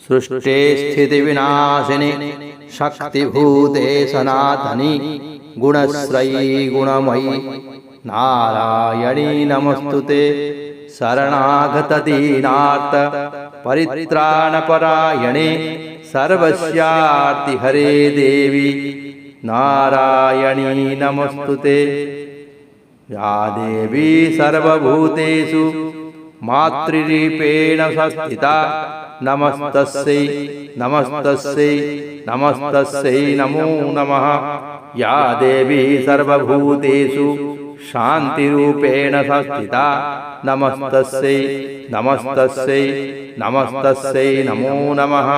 सृष्टे स्थिति विनाशिनी शक्तिभूते सनातनी गुणश्रयी गुणमयी नारायणी नमस्तुते। शरणागत दीनार्त परित्राणपरायणे सर्वस्यार्ति हरे देवी नारायणी नमस्तुते। या देवी सर्वभूतेषु मातृरूपेण संस्थिता नमस्तस्यै नमस्तस्यै नमस्तस्यै नमो नमः। या देवी सर्वभूतेषु शान्तिरूपेण संस्थिता नमस्तस्यै नमस्तस्यै नमस्तस्यै नमो नमः।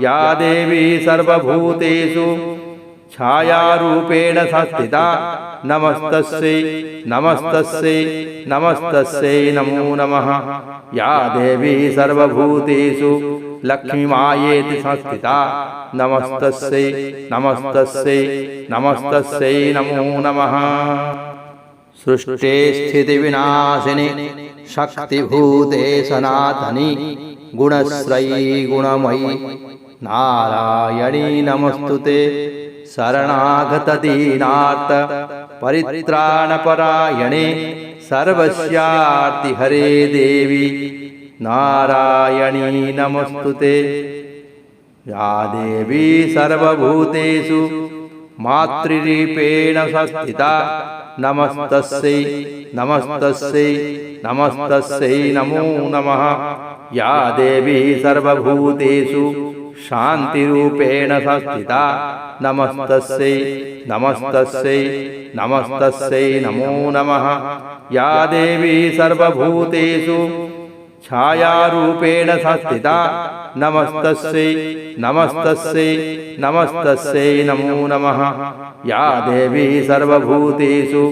या देवी सर्वभूतेषु छायारूपेण संस्थिता नमस्तस्यै नमस्तस्यै नमस्तस्यै नमो नमः। या देवी सर्वभूतेषु लक्ष्मीमायेति संस्थिता नमस्तस्यै नमस्तस्यै नमस्तस्यै नमो नमः। सृष्टे स्थिति विनाशिनी शक्तिभूते सनातनी गुणश्रयी गुणमयी नारायणी नमस्तुते। शरणागत दीनार्त परित्राणपरायणे सर्वस्यार्ति हरे देवी नारायणी नमस्तुते। या देवी सर्वभूतेषु मातृरूपेण संस्थिता नमस्तस्यै नमस्तस्यै नमस्तस्यै नमो नमः। या देवी सर्वभूतेषु शान्तिरूपेण संस्थिता नमस्तस्यै नमस्तस्यै नमस्तस्यै नमो नमः। या देवी सर्वभूतेषु छायारूपेण संस्थिता नमस्तस्यै नमस्तस्यै नमस्तस्यै नमो नमः। या देवी सर्वभूतेषु